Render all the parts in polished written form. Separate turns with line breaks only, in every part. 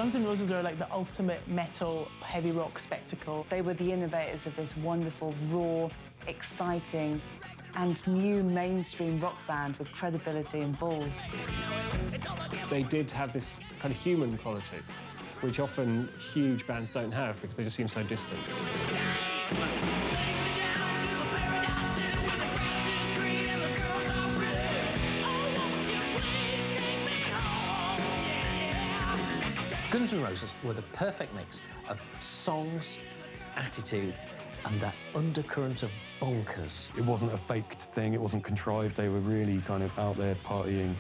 Guns N' Roses are like the ultimate metal, heavy rock spectacle.
They were the innovators of this wonderful, raw, exciting, and new mainstream rock band with credibility and balls.
They did have this kind of human quality, which often huge bands don't have because they just seem so distant.
Guns N' Roses were the perfect mix of songs, attitude, and that undercurrent of bonkers.
It wasn't a faked thing, it wasn't contrived, they were really kind of out there partying.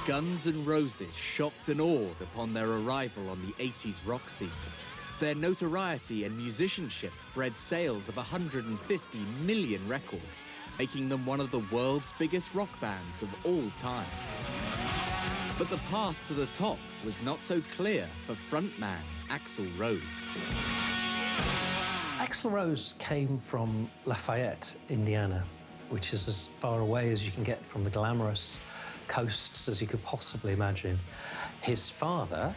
Guns N' Roses shocked and awed upon their arrival on the 80s rock scene. Their notoriety and musicianship bred sales of 150 million records, making them one of the world's biggest rock bands of all time. But the path to the top was not so clear for frontman Axl Rose.
Axl Rose came from Lafayette, Indiana, which is as far away as you can get from the glamorous coasts as you could possibly imagine. His father,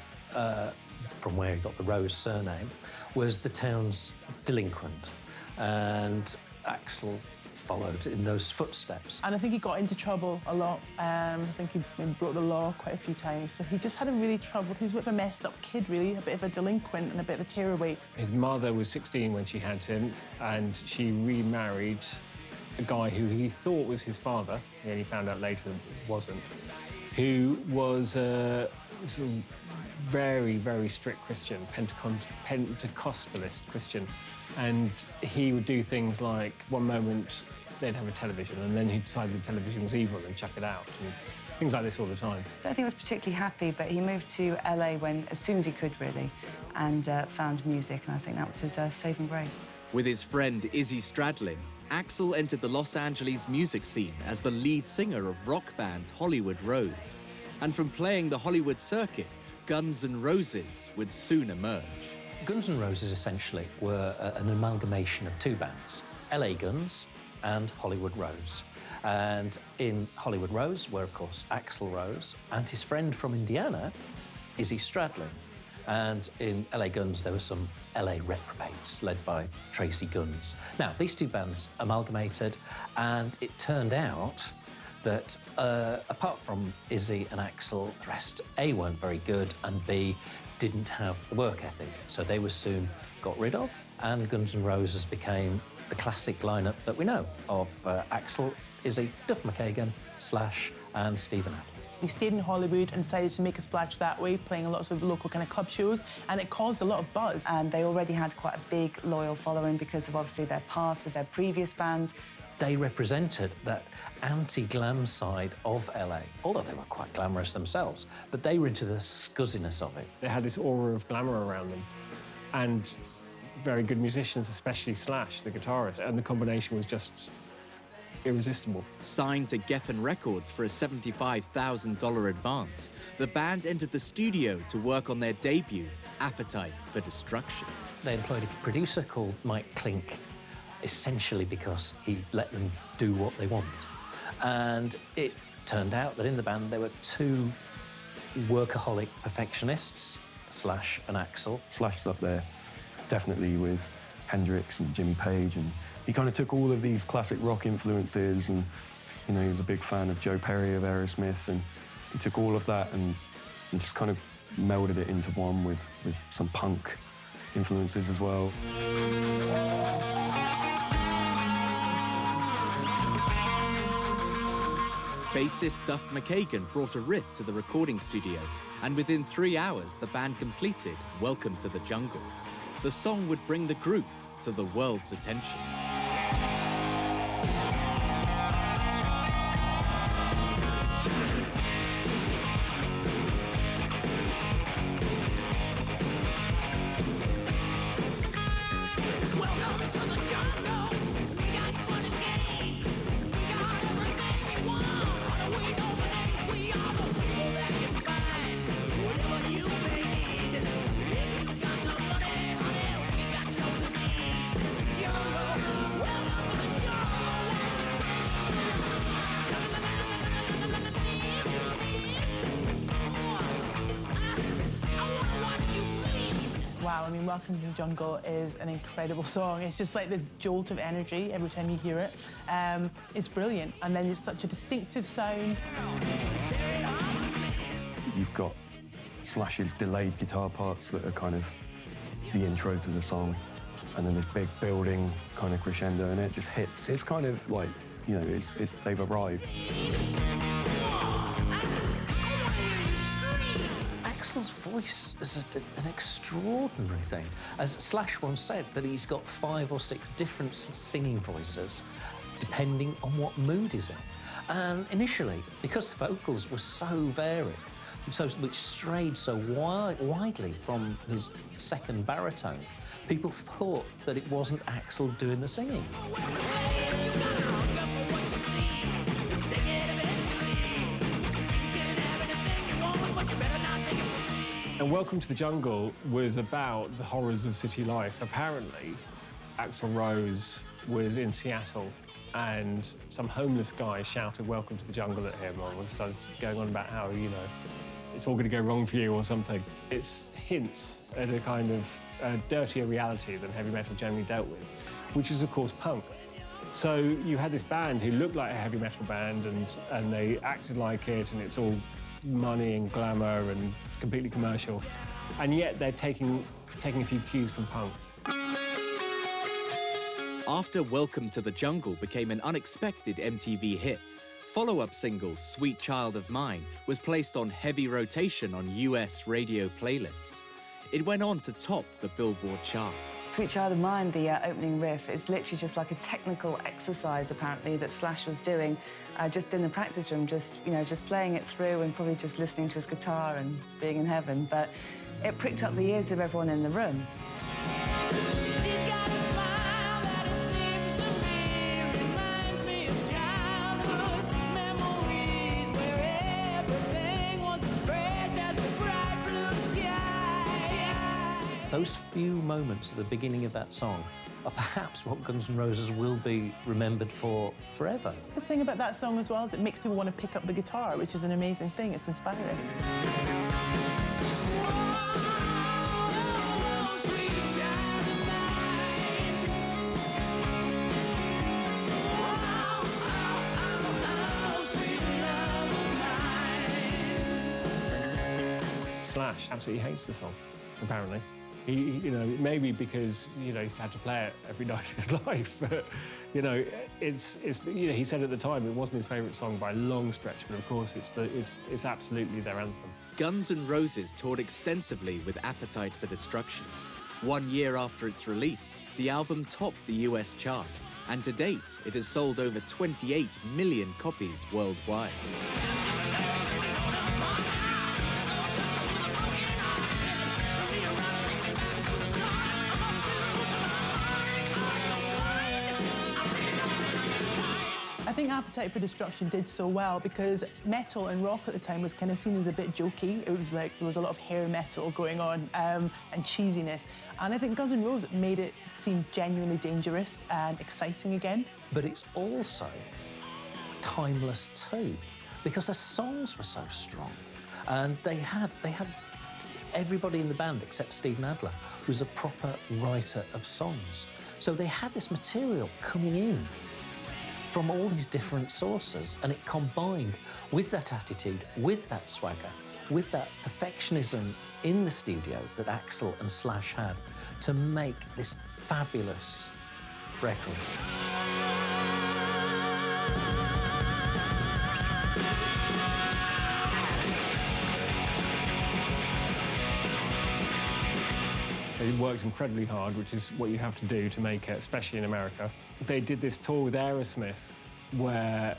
from where he got the Rose surname, was the town's delinquent, and Axl followed in those footsteps.
And I think he got into trouble a lot. I think he broke the law quite a few times. So he just had a really troubled, he was a bit of a messed up kid, really, a bit of a delinquent and a bit of a tearaway.
His mother was 16 when she had him, and she remarried a guy who he thought was his father, he only found out later it wasn't, who was a sort of very, very strict Christian, Pentecostalist Christian. And he would do things like, one moment they'd have a television, and then he'd decide the television was evil and chuck it out, and things like this all the time.
I don't think he was particularly happy, but he moved to LA as soon as he could, really, and found music, and I think that was his saving grace.
With his friend Izzy Stradlin, Axl entered the Los Angeles music scene as the lead singer of rock band Hollywood Rose. And from playing the Hollywood circuit, Guns N' Roses would soon emerge.
Guns N' Roses essentially were an amalgamation of two bands, LA Guns and Hollywood Rose. And in Hollywood Rose were, of course, Axl Rose and his friend from Indiana, Izzy Stradlin. And in LA Guns, there were some LA reprobates led by Tracy Guns. Now, these two bands amalgamated, and it turned out that apart from Izzy and Axl, the rest, A, weren't very good, and B, didn't have the work ethic. So they were soon got rid of, and Guns N' Roses became the classic lineup that we know of Axl, Izzy, Duff McKagan, Slash, and Stephen Adler.
He stayed in Hollywood and decided to make a splash that way, playing a lot of local kind of club shows, and it caused a lot of buzz.
And they already had quite a big, loyal following because of, obviously, their past with their previous bands.
They represented that anti-glam side of LA, although they were quite glamorous themselves, but they were into the scuzziness of it.
They had this aura of glamour around them, and very good musicians, especially Slash, the guitarist, and the combination was just irresistible.
Signed to Geffen Records for a $75,000 advance, the band entered the studio to work on their debut, Appetite for Destruction.
They employed a producer called Mike Klink, essentially because he let them do what they want. And it turned out that in the band there were two workaholic perfectionists, Slash and Axl.
Slash's up there, definitely, with Hendrix and Jimmy Page, and he kind of took all of these classic rock influences, and you know, he was a big fan of Joe Perry of Aerosmith, and he took all of that and just kind of melded it into one with some punk influences as well.
Bassist Duff McKagan brought a riff to the recording studio, and within 3 hours, the band completed Welcome to the Jungle. The song would bring the group to the world's attention.
Welcome to the Jungle is an incredible song. It's just like this jolt of energy every time you hear it. It's brilliant, and then it's such a distinctive sound.
You've got Slash's delayed guitar parts that are kind of the intro to the song, and then this big building kind of crescendo, and it just hits. It's kind of like, you know, they've arrived.
Axl's voice is an extraordinary thing. As Slash once said, that he's got 5 or 6 different singing voices, depending on what mood he's in. And initially, because the vocals were so varied, which strayed so widely from his second baritone, people thought that it wasn't Axl doing the singing.
And Welcome to the Jungle was about the horrors of city life. Apparently, Axl Rose was in Seattle and some homeless guy shouted Welcome to the Jungle at him, or started going on about how, you know, it's all going to go wrong for you or something. It's hints at a kind of dirtier reality than heavy metal generally dealt with, which is, of course, punk. So you had this band who looked like a heavy metal band, and they acted like it, and it's all money and glamour and completely commercial, and yet they're taking a few cues from punk.
After Welcome to the Jungle became an unexpected MTV hit, follow-up single Sweet Child of Mine was placed on heavy rotation on US radio playlists. It went on to top the Billboard chart.
Sweet Child of Mine, the opening riff, is literally just like a technical exercise, apparently, that Slash was doing just in the practice room, just playing it through and probably just listening to his guitar and being in heaven. But it pricked up the ears of everyone in the room.
Those few moments at the beginning of that song are perhaps what Guns N' Roses will be remembered for forever.
The thing about that song as well is it makes people want to pick up the guitar, which is an amazing thing. It's inspiring.
Slash absolutely hates the song, apparently. He, you know, maybe because, you know, he's had to play it every night of his life, but, you know, it's you know, he said at the time it wasn't his favourite song by a long stretch, but of course it's absolutely their anthem.
Guns N' Roses toured extensively with Appetite for Destruction. 1 year after its release, the album topped the US chart, and to date, it has sold over 28 million copies worldwide.
I think Appetite for Destruction did so well because metal and rock at the time was kind of seen as a bit jokey. It was like there was a lot of hair metal going on and cheesiness. And I think Guns N' Roses made it seem genuinely dangerous and exciting again.
But it's also timeless too, because the songs were so strong. And they had everybody in the band except Steven Adler was a proper writer of songs. So they had this material coming in from all these different sources, and it combined with that attitude, with that swagger, with that perfectionism in the studio that Axl and Slash had to make this fabulous record.
They worked incredibly hard, which is what you have to do to make it, especially in America. They did this tour with Aerosmith where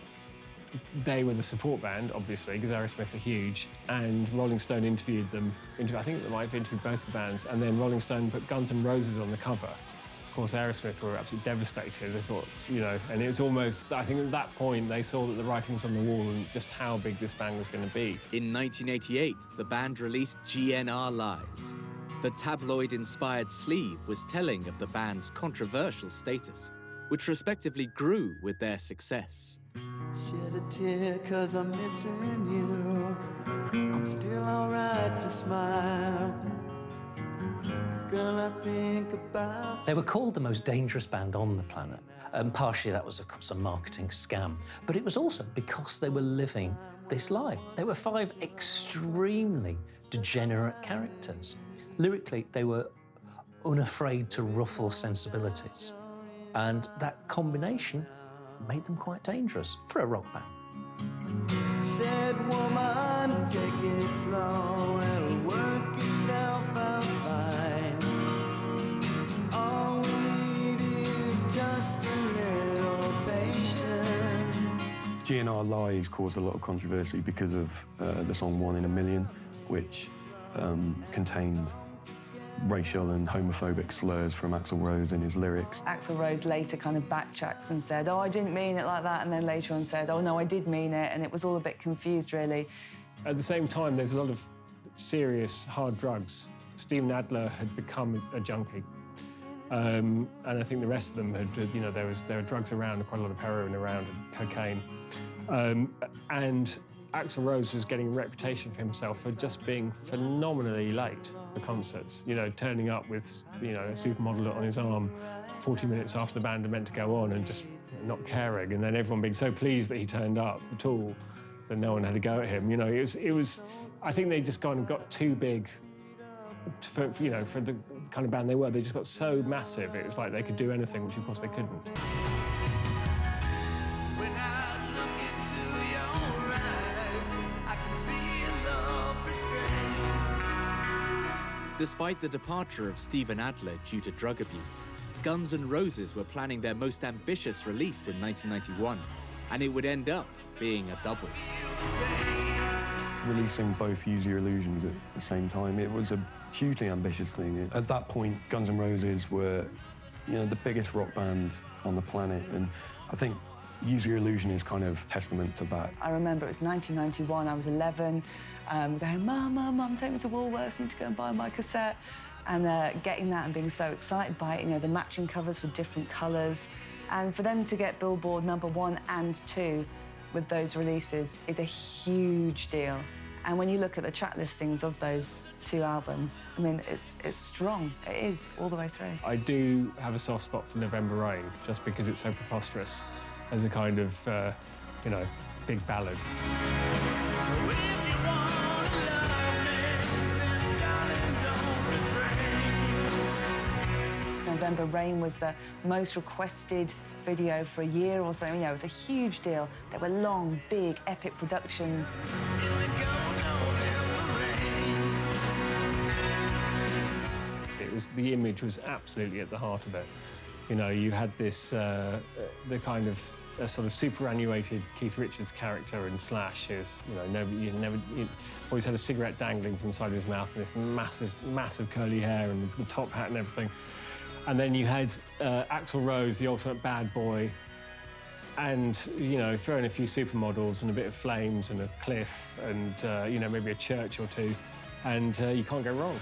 they were the support band, obviously, because Aerosmith are huge, and Rolling Stone interviewed them. I think they might have interviewed both the bands, and then Rolling Stone put Guns N' Roses on the cover. Of course, Aerosmith were absolutely devastated. They thought, you know, and it was almost, I think at that point, they saw that the writing was on the wall and just how big this band was going to be.
In 1988, the band released GNR Lies. The tabloid-inspired sleeve was telling of the band's controversial status, which respectively grew with their success.
Shed a tear 'cause I'm missing you. I'm still alright to smile. girl, I think about.
They were called the most dangerous band on the planet. And partially that was, of course, a marketing scam. But it was also because they were living this life. They were 5 extremely degenerate characters. Lyrically, they were unafraid to ruffle sensibilities. And that combination made them quite dangerous for a rock band.
Said woman, take it slow, it'll work itself out fine. All we need is just a little patience.
GNR Lies caused a lot of controversy because of the song One in a Million, which contained racial and homophobic slurs from Axl Rose in his lyrics.
Axl Rose later kind of backtracked and said, oh, I didn't mean it like that, and then later on said, oh, no, I did mean it, and it was all a bit confused, really.
At the same time, there's a lot of serious, hard drugs. Steven Adler had become a junkie. And I think the rest of them had, you know, there were drugs around, quite a lot of heroin around, and cocaine. And Axl Rose was getting a reputation for himself for just being phenomenally late for concerts. You know, turning up with, you know, a supermodel on his arm 40 minutes after the band are meant to go on and just not caring, and then everyone being so pleased that he turned up at all that no one had a go at him. You know, it was I think they just kind of got too big for, you know, for the kind of band they were. They just got so massive, it was like they could do anything, which of course they couldn't.
Despite the departure of Steven Adler due to drug abuse, Guns N' Roses were planning their most ambitious release in 1991, and it would end up being a double.
Releasing both Use Your Illusions at the same time, it was a hugely ambitious thing. At that point, Guns N' Roses were, you know, the biggest rock band on the planet, and I think Use Your Illusion is kind of testament to that.
I remember it was 1991, I was 11, going, Mum, take me to Woolworths, I need to go and buy my cassette. And getting that and being so excited by it, you know, the matching covers with different colours. And for them to get Billboard #1 and 2 with those releases is a huge deal. And when you look at the track listings of those 2 albums, I mean, it's strong. It is, all the way through.
I do have a soft spot for November Rain, just because it's so preposterous as a kind of, you know, big ballad.
November Rain was the most requested video for a year or so. You know, it was a huge deal. They were long, big, epic productions.
The image was absolutely at the heart of it. You know, you had this, the kind of sort of superannuated Keith Richards character in Slash is, you know, you always had a cigarette dangling from the side of his mouth and this massive curly hair and the top hat and everything. And then you had Axl Rose, the ultimate bad boy, and, you know, throw in a few supermodels and a bit of flames and a cliff and, you know, maybe a church or two, and you can't go wrong.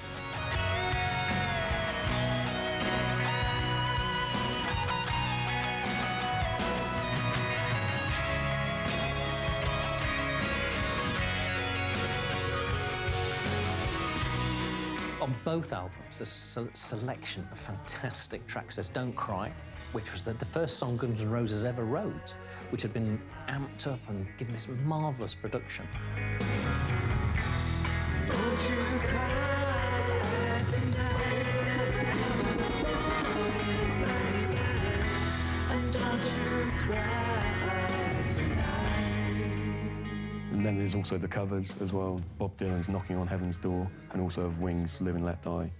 On both albums, there's a selection of fantastic tracks. There's Don't Cry, which was the first song Guns N' Roses ever wrote, which had been amped up and given this marvellous production.
Don't you cry tonight, and don't you cry tonight.
And then there's also the covers as well. Bob Dylan's Knocking on Heaven's Door, and also of Wings' Live and Let Die.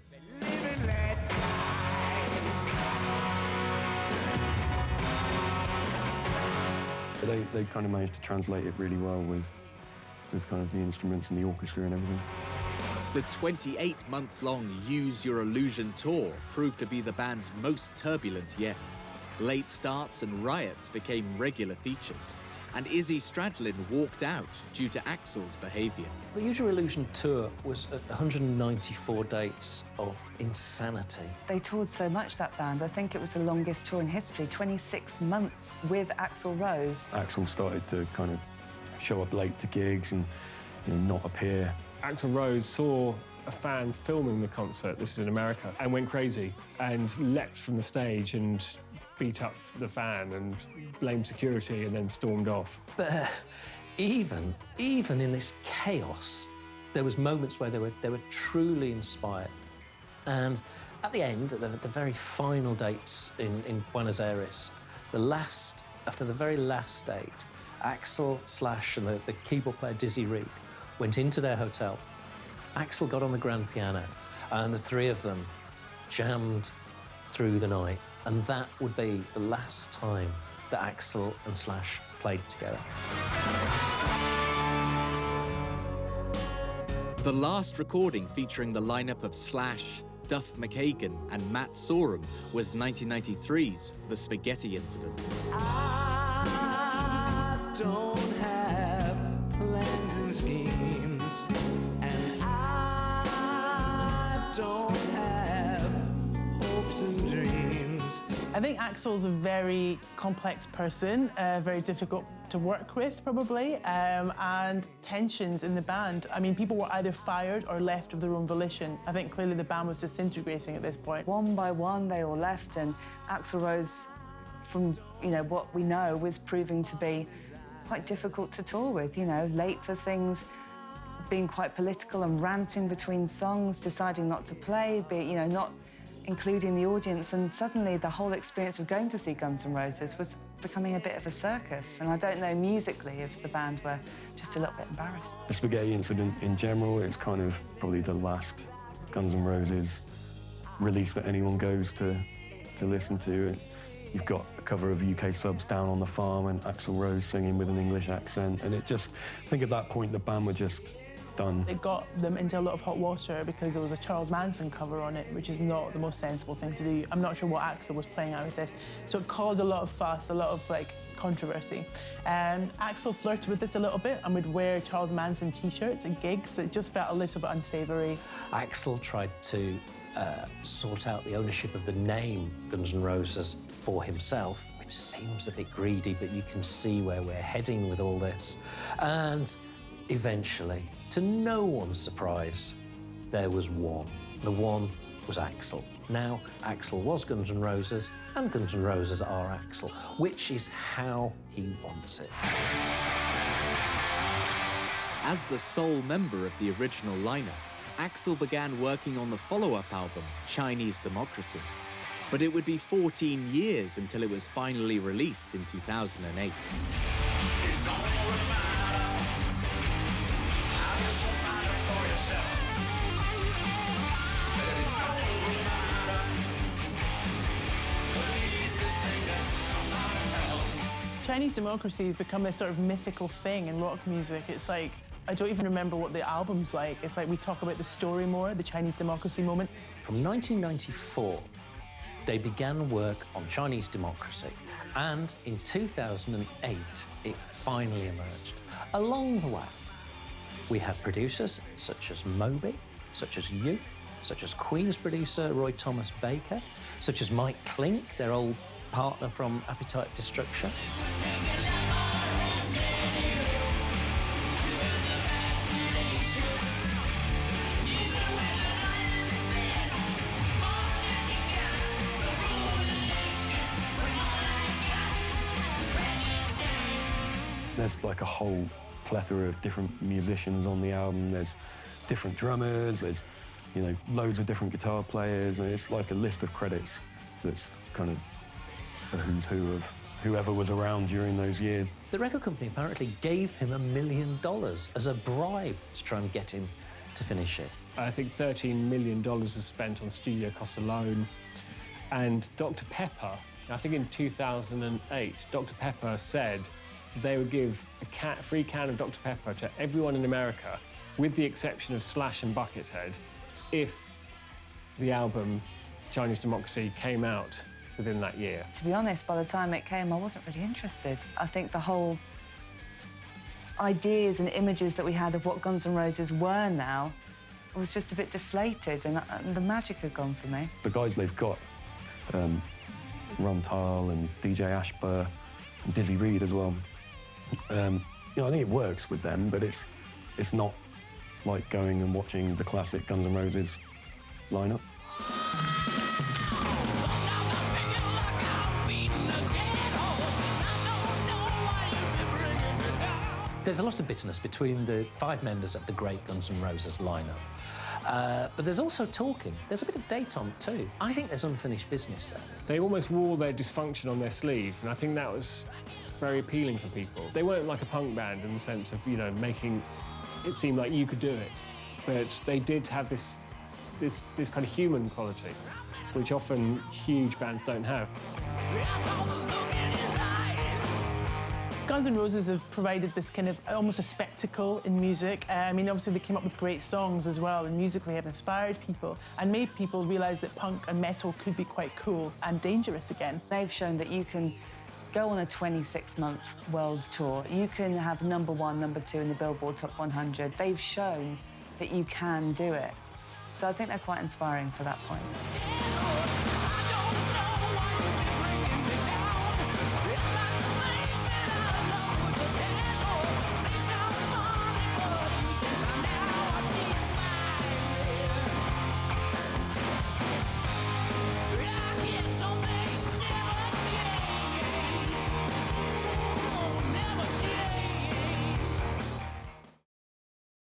They kind of managed to translate it really well with kind of the instruments and the orchestra and everything.
The 28-month-long Use Your Illusion tour proved to be the band's most turbulent yet. Late starts and riots became regular features, and Izzy Stradlin walked out due to Axl's behaviour.
The Use Your Illusion tour was 194 dates of insanity.
They toured so much, that band. I think it was the longest tour in history, 26 months with Axl Rose.
Axl started to kind of show up late to gigs and, you know, not appear.
Axl Rose saw a fan filming the concert, this is in America, and went crazy and leapt from the stage and beat up the fan and blamed security and then stormed off.
But even in this chaos, there was moments where they were truly inspired. And at the end, at the very final dates in Buenos Aires, after the very last date, Axl, Slash and the keyboard player Dizzy Reed went into their hotel. Axl got on the grand piano and the three of them jammed through the night. And that would be the last time that Axl and Slash played together.
The last recording featuring the lineup of Slash, Duff McKagan and Matt Sorum was 1993's The Spaghetti Incident.
I don't have plans and schemes, and I don't have hopes and dreams.
I think Axl's a very complex person, very difficult to work with, probably, and tensions in the band. I mean, people were either fired or left of their own volition. I think clearly the band was disintegrating at this point.
One by one, they all left, and Axl Rose, from what we know, was proving to be quite difficult to tour with. Late for things, being quite political and ranting between songs, deciding not to play, not including the audience, and suddenly the whole experience of going to see Guns N' Roses was becoming a bit of a circus. And I don't know musically if the band were just a little bit embarrassed.
The Spaghetti Incident in general, it's kind of probably the last Guns N' Roses release that anyone goes to listen to. You've got a cover of UK Subs Down on the Farm and Axl Rose singing with an English accent, and I think at that point the band were just done.
It got them into a lot of hot water because there was a Charles Manson cover on it, which is not the most sensible thing to do. I'm not sure what Axl was playing out with this. So it caused a lot of fuss, a lot of controversy. Axl flirted with this a little bit and would wear Charles Manson t-shirts at gigs. It just felt a little bit unsavoury.
Axl tried to sort out the ownership of the name Guns N' Roses for himself, which seems a bit greedy, but you can see where we're heading with all this. And eventually, to no one's surprise, there was one. The one was Axl. Now, Axl was Guns N' Roses, and Guns N' Roses are Axl, which is how he wants it.
As the sole member of the original lineup, Axl began working on the follow-up album, Chinese Democracy. But it would be 14 years until it was finally released in 2008.
Chinese Democracy has become this sort of mythical thing in rock music. It's like, I don't even remember what the album's like. It's like we talk about the story more, the Chinese Democracy moment.
From 1994, they began work on Chinese Democracy, and in 2008, it finally emerged. Along the way, we had producers such as Moby, such as Youth, such as Queen's producer Roy Thomas Baker, such as Mike Klink, their old partner from Appetite Destruction.
There's like a whole plethora of different musicians on the album. There's different drummers, there's loads of different guitar players, and it's like a list of credits that's kind of a who's who of whoever was around during those years.
The record company apparently gave him $1 million as a bribe to try and get him to finish it.
I think $13 million was spent on studio costs alone. And Dr. Pepper, I think in 2008, Dr. Pepper said they would give a free can of Dr. Pepper to everyone in America, with the exception of Slash and Buckethead, if the album Chinese Democracy came out within that year.
To be honest, by the time it came, I wasn't really interested. I think the whole ideas and images that we had of what Guns N' Roses were now was just a bit deflated, and the magic had gone for me.
The guys they've got, Ron Tile and DJ Ashburr and Dizzy Reed as well, I think it works with them, but it's not like going and watching the classic Guns N' Roses lineup.
There's a lot of bitterness between the 5 members of the great Guns N' Roses lineup. But there's also talking. There's a bit of date on it too. I think there's unfinished business there.
They almost wore their dysfunction on their sleeve, and I think that was very appealing for people. They weren't like a punk band in the sense of, you know, making it seem like you could do it, but they did have this kind of human quality, which often huge bands don't have.
Guns N' Roses have provided this kind of almost a spectacle in music. I mean, obviously they came up with great songs as well, and musically have inspired people and made people realise that punk and metal could be quite cool and dangerous again.
They've shown that you can go on a 26-month world tour. You can have #1, #2 in the Billboard Top 100. They've shown that you can do it. So I think they're quite inspiring for that point.